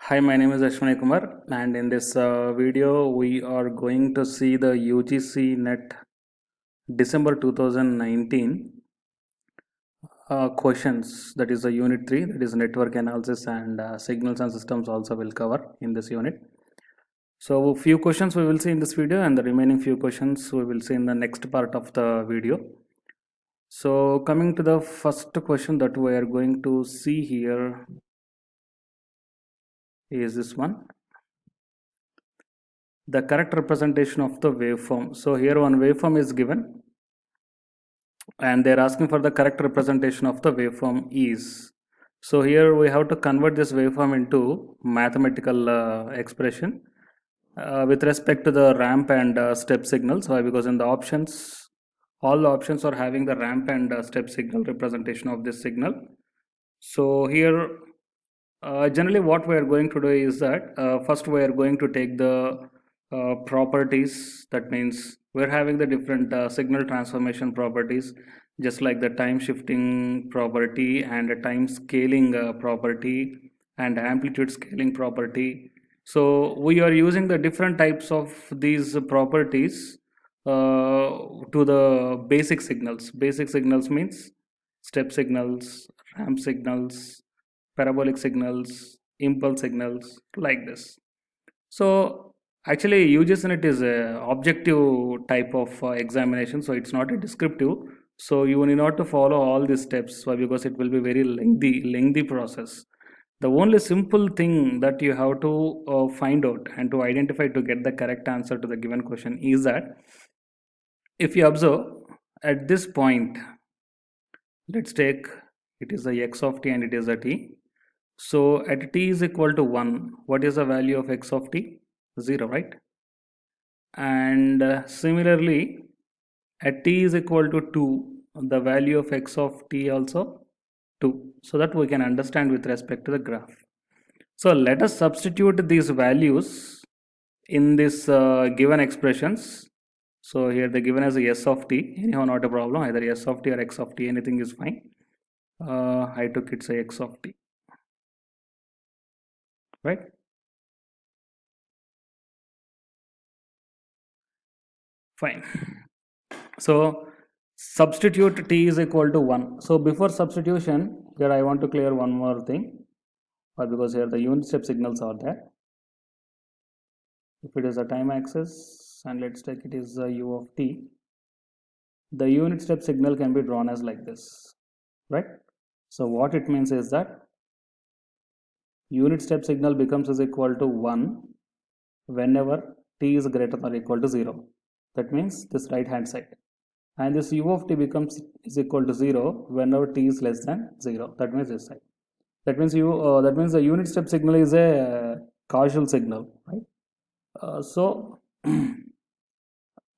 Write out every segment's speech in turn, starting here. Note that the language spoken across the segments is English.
Hi, my name is Ashwani Kumar, and in this video, we are going to see the UGC NET December 2019 questions. That is the Unit 3, that is Network Analysis and Signals and Systems, also will cover in this unit. So, few questions we will see in this video, and the remaining few questions we will see in the next part of the video. So, coming to the first question that we are going to see here is this one, the correct representation of the waveform. So here one waveform is given and they're asking for the correct representation of the waveform is. So here we have to convert this waveform into mathematical expression with respect to the ramp and step signals. Why? Because in the options, all the options are having the ramp and step signal representation of this signal. So here generally what we are going to do is that first we are going to take the properties. That means we're having the different signal transformation properties, just like the time shifting property and a time scaling property and amplitude scaling property. So we are using the different types of these properties to the basic signals. Basic signals means step signals, ramp signals, parabolic signals, impulse signals, like this. So actually UGSNet is a objective type of examination, so it's not a descriptive. So you need not to follow all these steps because it will be very lengthy process. The only simple thing that you have to find out and to identify to get the correct answer to the given question is that if you observe at this point, let's take it is a x of t and it is a t. So at t is equal to 1, what is the value of x of t? 0, right? And similarly, at t is equal to 2, the value of x of t also 2. So that we can understand with respect to the graph. So let us substitute these values in this given expressions. So here they given as a s of t, anyhow not a problem, either s of t or x of t, anything is fine. I took it say x of t, right? Fine. So substitute t is equal to 1. So before substitution, here I want to clear one more thing, because here the unit step signals are there. If it is a time axis and let's take it is a u of t, the unit step signal can be drawn as like this, right? So what it means is that unit step signal becomes is equal to 1 whenever t is greater than or equal to 0. That means this right hand side. And this u of t becomes is equal to 0 whenever t is less than 0. That means this side. That means the unit step signal is a causal signal, right? So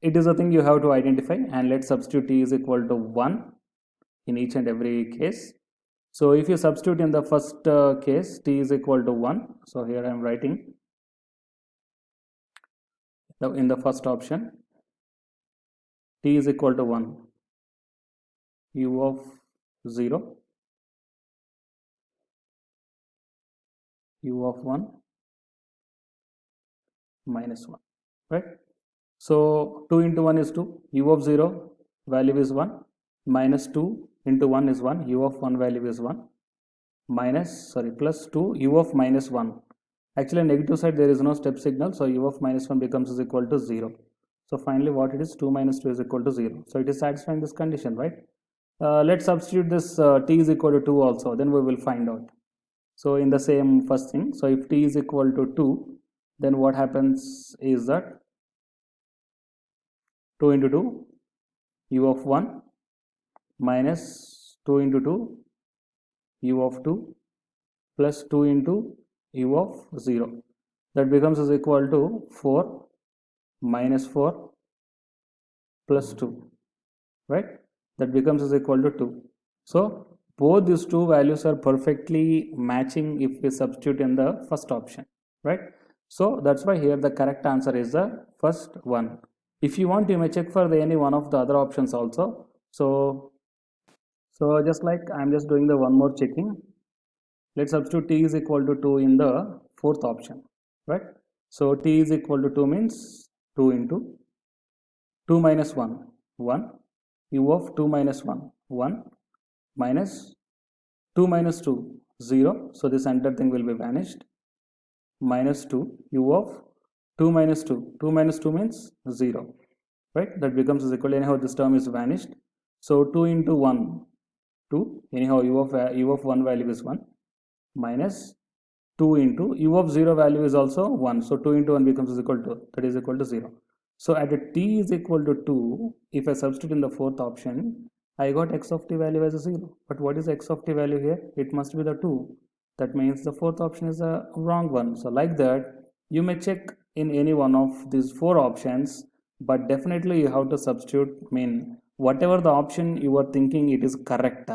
it is a thing you have to identify, and let's substitute t is equal to 1 in each and every case. So if you substitute in the first case t is equal to 1, so here I am writing in the first option t is equal to 1, u of 0, u of 1 minus 1, right? So 2 into 1 is 2, u of 0 value is 1, minus 2 into 1 is 1, u of 1 value is 1, plus 2, u of minus 1. Actually negative side there is no step signal, so u of minus 1 becomes is equal to 0. So finally what it is, 2 minus 2 is equal to 0. So it is satisfying this condition, right? Let's substitute this t is equal to 2 also, then we will find out. So in the same first thing, so if t is equal to 2, then what happens is that 2 into 2, u of 1 minus 2 into 2, u of 2 plus 2 into u of 0. That becomes is equal to 4 minus 4 plus 2, right? That becomes is equal to 2. So both these two values are perfectly matching if we substitute in the first option, right? So that's why here the correct answer is the first one. If you want, you may check for any one of the other options also. So just like I'm just doing the one more checking. Let's substitute t is equal to 2 in the fourth option, right? So t is equal to 2 means 2 into 2 minus 1 1, u of 2 minus 1 1, minus 2 minus 2 0, so this entire thing will be vanished, minus 2 u of 2 minus 2 2 minus 2 means 0, right? That becomes is equal to, anyhow this term is vanished, so 2 into 1 2, anyhow u of 1 value is 1, minus 2 into u of 0 value is also 1, so 2 into 1 becomes is equal to, that is equal to 0. So at t is equal to 2, if I substitute in the fourth option, I got x of t value as a 0. But what is x of t value here? It must be the 2. That means the fourth option is a wrong one. So like that, you may check in any one of these four options, but definitely you have to substitute, mean whatever the option you are thinking it is correct.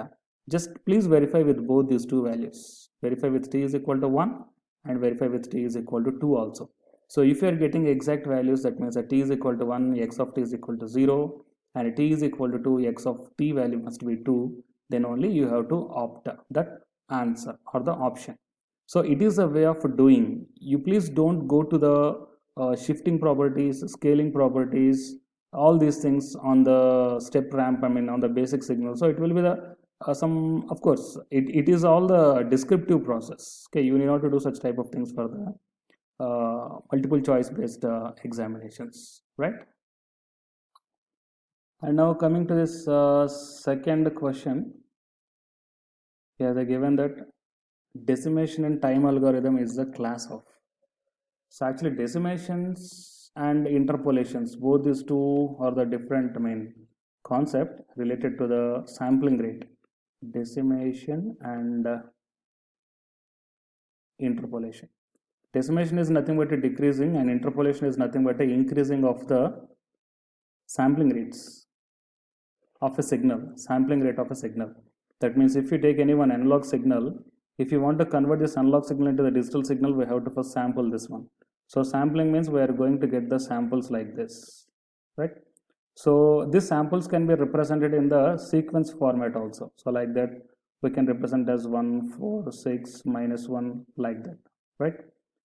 Just please verify with both these two values. Verify with t is equal to 1 and verify with t is equal to 2 also. So if you are getting exact values, that means that t is equal to 1, x of t is equal to 0, and t is equal to 2, x of t value must be 2, then only you have to opt that answer or the option. So it is a way of doing. You please don't go to the shifting properties, scaling properties, all these things on the step ramp, I mean on the basic signal. So it will be the some, of course, it is all the descriptive process. Okay, you need not to do such type of things for the multiple choice based examinations, right? And now coming to this second question, here they given that decimation and time algorithm is the class of. So actually decimations and interpolations, both these two are the different main concept related to the sampling rate. Decimation and interpolation. Decimation is nothing but a decreasing and interpolation is nothing but a increasing of the sampling rates of a signal, sampling rate of a signal. That means if you take any one analog signal, if you want to convert this analog signal into the digital signal, we have to first sample this one. So sampling means we are going to get the samples like this, right? So these samples can be represented in the sequence format also. So like that, we can represent as 1, 4, 6, minus 1, like that, right?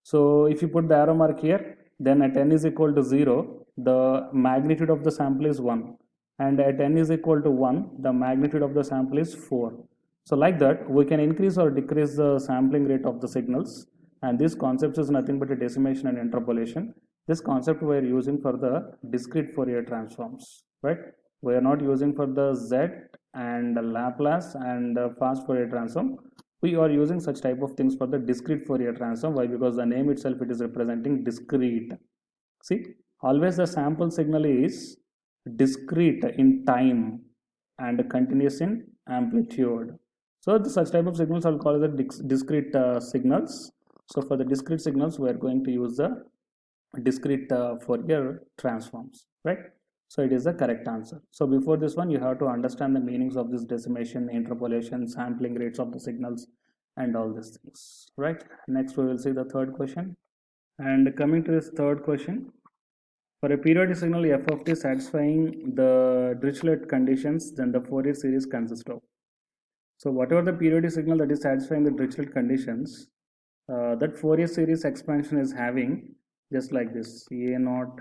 So if you put the arrow mark here, then at n is equal to 0, the magnitude of the sample is 1. And at n is equal to 1, the magnitude of the sample is 4. So like that, we can increase or decrease the sampling rate of the signals. And this concept is nothing but a decimation and interpolation. This concept we are using for the discrete Fourier transforms, right? We are not using for the Z and the Laplace and the fast Fourier transform. We are using such type of things for the discrete Fourier transform. Why? Because the name itself, it is representing discrete. See, always the sample signal is discrete in time and continuous in amplitude. So such type of signals are called the discrete signals. So for the discrete signals, we are going to use the discrete Fourier transforms, right? So it is the correct answer. So before this one, you have to understand the meanings of this decimation, interpolation, sampling rates of the signals, and all these things, right? Next, we will see the third question. And coming to this third question, for a periodic signal f of t satisfying the Dirichlet conditions, then the Fourier series consists of. So whatever the periodic signal that is satisfying the Dirichlet conditions, that Fourier series expansion is having just like this: a naught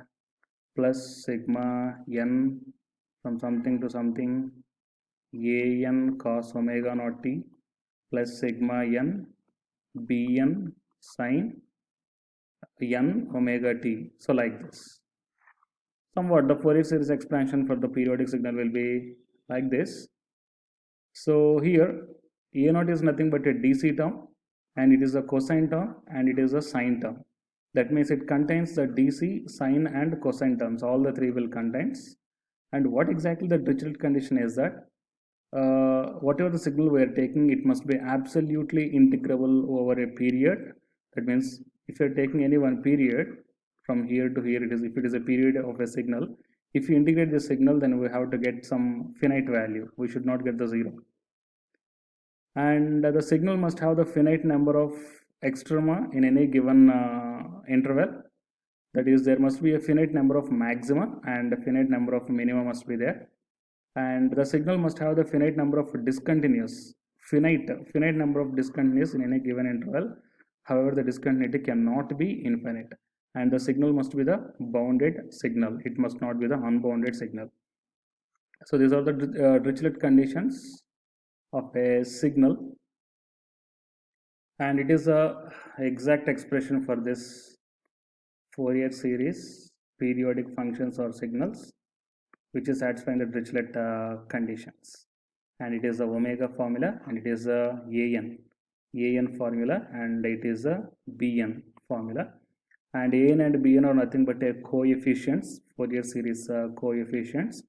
plus sigma n from something to something a n cos omega naught t plus sigma n bn sin n omega t. So like this. Somewhat the Fourier series expansion for the periodic signal will be like this. So here a naught is nothing but a DC term, and it is a cosine term and it is a sine term. That means it contains the DC, sine and cosine terms. All the three will contains. And what exactly the Dirichlet condition is that whatever the signal we are taking, it must be absolutely integrable over a period. That means if you are taking any one period from here to here, if it is a period of a signal, if you integrate the signal, then we have to get some finite value. We should not get the 0. And the signal must have the finite number of extrema in any given interval. That is, there must be a finite number of maxima and a finite number of minima must be there. And the signal must have the finite number of discontinuous, finite number of discontinuous in any given interval. However, the discontinuity cannot be infinite, and the signal must be the bounded signal. It must not be the unbounded signal. So these are the Dirichlet conditions of a signal, and it is a exact expression for this Fourier series periodic functions or signals, which is satisfying the Dirichlet conditions. And it is a omega formula, and it is a an formula, and it is a bn formula. And an and bn are nothing but a coefficients, Fourier series coefficients.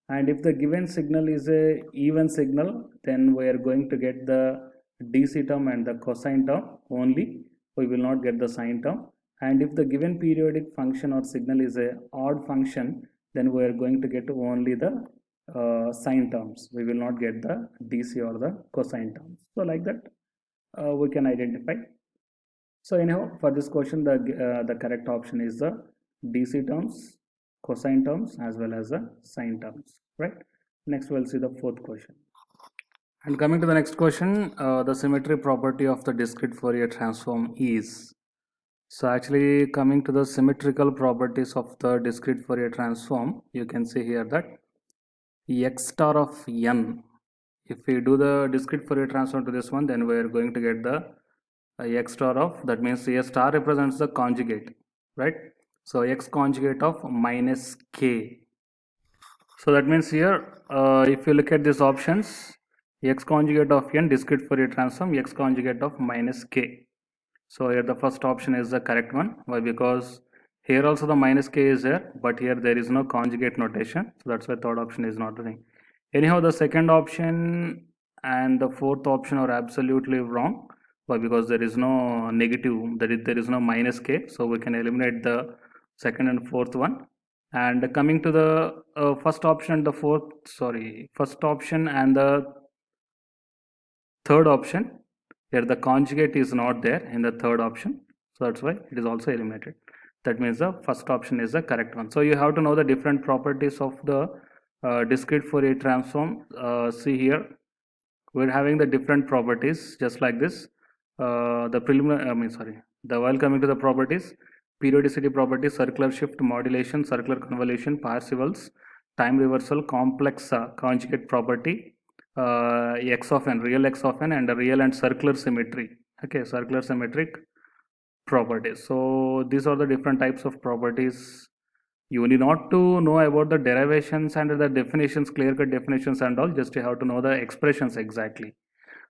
And if the given signal is a even signal, then we are going to get the dc term and the cosine term only. We will not get the sine term. And if the given periodic function or signal is a odd function, then we are going to get only the sine terms. We will not get the dc or the cosine terms. So like that we can identify. So anyhow, for this question, the correct option is the dc terms, cosine terms, as well as the sine terms, right? Next we'll see the fourth question. And coming to the next question, the symmetry property of the discrete Fourier transform is. So actually coming to the symmetrical properties of the discrete Fourier transform, you can see here that x star of n, if we do the discrete Fourier transform to this one, then we are going to get the x star of, that means a star represents the conjugate, right? So x conjugate of minus k. So that means here if you look at these options, x conjugate of n, discrete Fourier transform, x conjugate of minus k. So here the first option is the correct one. Why? Because here also the minus k is there, but here there is no conjugate notation, so that's why third option is not the thing. Anyhow, the second option and the fourth option are absolutely wrong. Why? Because there is no negative, there is no minus k, so we can eliminate the second and fourth one. And coming to the first option, the first option and the third option, here the conjugate is not there in the third option, so that's why it is also eliminated. That means the first option is the correct one. So you have to know the different properties of the discrete Fourier transform. See here, we're having the different properties just like this. The preliminary, while coming to the properties, periodicity property, circular shift, modulation, circular convolution, Parseval's, time reversal, complex conjugate property, x of n, real x of n, and a real and circular symmetry. Okay, circular symmetric properties. So these are the different types of properties. You need not to know about the derivations and the definitions, clear-cut definitions and all, just you have to know the expressions exactly.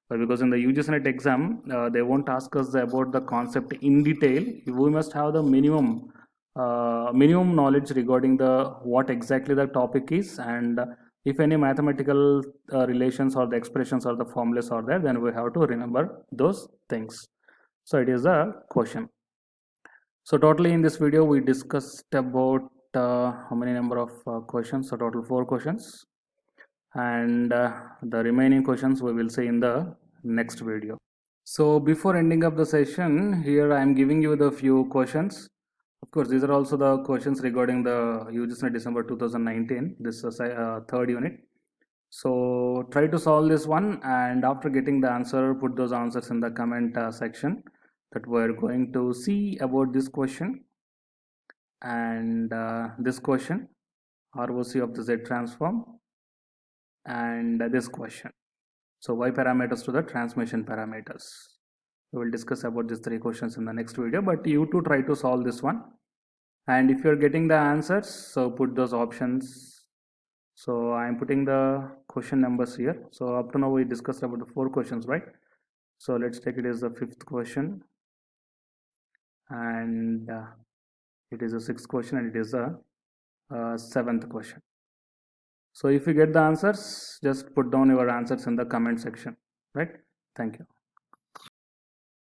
But because in the UGC NET exam, they won't ask us about the concept in detail. We must have the minimum knowledge regarding the what exactly the topic is, and if any mathematical relations or the expressions or the formulas are there, then we have to remember those things. So it is a question. So totally in this video we discussed about how many number of questions? So total 4 questions, and the remaining questions we will see in the next video. So before ending up the session, here I am giving you the few questions. Of course, these are also the questions regarding the UGC NET December 2019. This is third unit. So try to solve this one, and after getting the answer, put those answers in the comment section that we're going to see about this question and this question, ROC of the Z transform, and this question. So Y parameters to the transmission parameters. We will discuss about these 3 questions in the next video, but you too try to solve this one. And if you're getting the answers, so put those options. So I'm putting the question numbers here. So up to now we discussed about the 4 questions, right? So let's take it as the 5th question, and it is a 6th question, and it is a 7th question. So if you get the answers, just put down your answers in the comment section, right? Thank you.